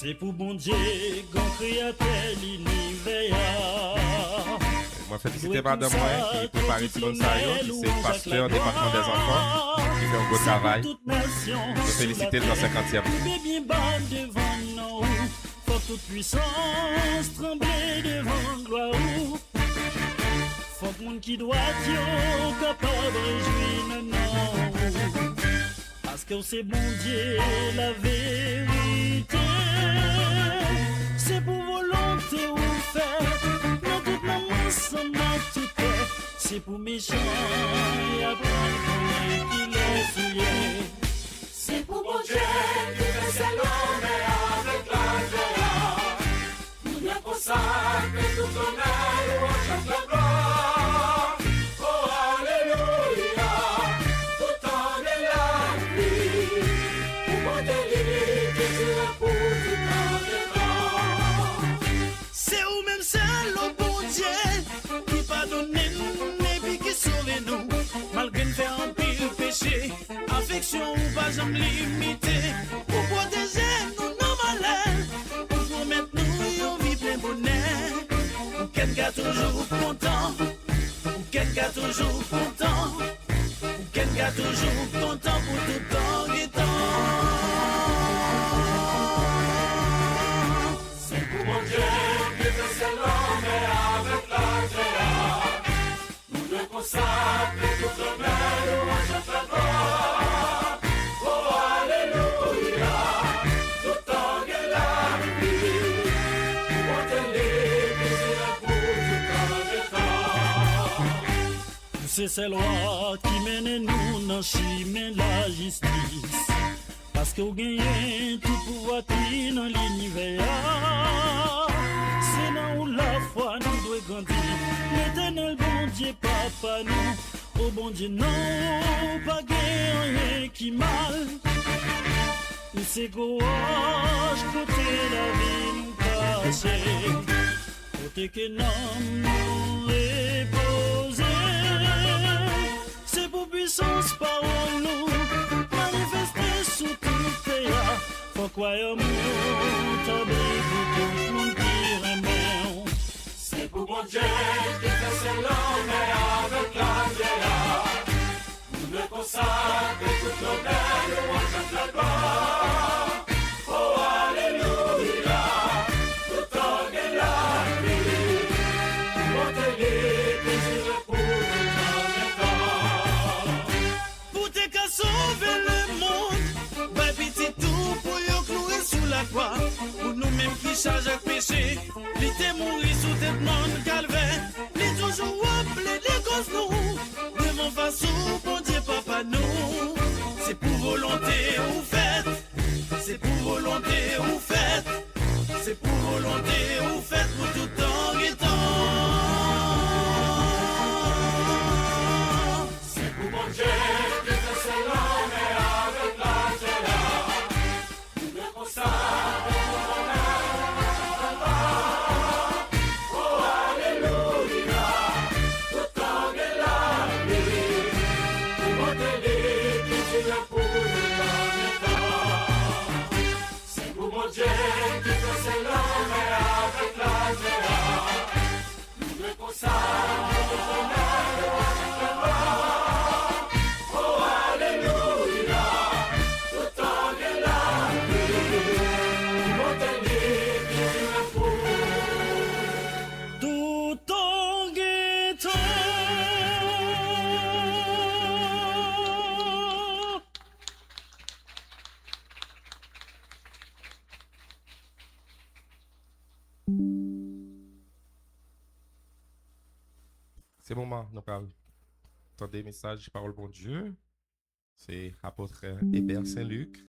C'est pour bon Dieu qu'on créateur l'univers. Moi, féliciter madame moi qui prépare tout le monde, qui c'est pasteur département des enfants, qui fait un beau travail. Je félicite dans 50e. Bien bas devant nous, faut toute puissance trembler devant gloire. Faut que monde qui doit être capable de réjouir non. Parce que c'est bon Dieu la vérité. C'est pour volonté ou faire. Dans toute la masse, dans tout est. C'est pour méchant et après qu'il est souillé. C'est pour bon Dieu qui fait ses l'homme avec la gloire. Nous ne consacrons tout honneur au chef de la gloire. Oh Alléluia, tout en est la pluie. Pour mon délit, que tu es pour tout en est temps. C'est ou même seul au bon Dieu qui pardonne et puis qui sauve nous. Malgré nous faire un pile péché, affection ou pas jamais limitée. Pour protéger nous nos malheurs, pour promettre nous une vie plein bonheur. Pour quelqu'un toujours content, pour quelqu'un toujours content, pour quelqu'un toujours content pour tout temps et temps. C'est pour mon Dieu qui fait ses l'homme avec la gloire. Nous ne consacrons tout honneur au chef de la gloire. Oh Alléluia, tout en est la pluie. Pour mon délit, que tu es pour tout en est temps. C'est ces lois qui mènent nous dans chemin la justice. Parce que vous gagnez tout pouvoir dans l'univers. C'est là où la foi nous doit grandir. L'éternel bon Dieu, papa nous. Oh bon Dieu, non, pas gagner rien qui mal. Nous c'est gauche, côté la vie nous cache. Côté que non nous reposer. C'est pour puissance parole nous manifester sous tout pays. Faut croire mon tableau pour tout le monde qui remet. C'est pour mon Dieu qui fait ses l'homme avec la gloire. Nous ne consacrons tout l'honneur au chef de la gloire. Oh Alléluia, tout en est la pluie. Montez-les, désirez pour tout en est temps. Pour te qu'à sauver le monde, bah petit tout pour y clouer sous la croix. Pour nous-mêmes qui chargent avec péché, l'été mourir sous tête monde calvaire. Les toujours appelés des causes nous, devant face au bon Dieu papa nous. C'est pour volonté ou faites, c'est pour volonté ou faites, c'est pour volonté ou faites pour tout temps et temps. C'est pour mon Dieu qui fait ses l'homme avec la gloire. Nous ne consacrons tout l'honneur au chef de la gloire. Oh Alléluia, tout en est la pluie. Pour montez-les, qui tu es pour tout en est temps. C'est pour mon Dieu qui fait ses l'homme avec la gloire. Nous ne consacrons tout l'honneur au chef de la gloire. Oh Alléluia, tout en est la pluie. Montez-les, qui tu es pour. Tout en guettant. C'est le moment, nous parlons. Attendez, message, parole bon Dieu. C'est apôtre Hébert Saint-Luc.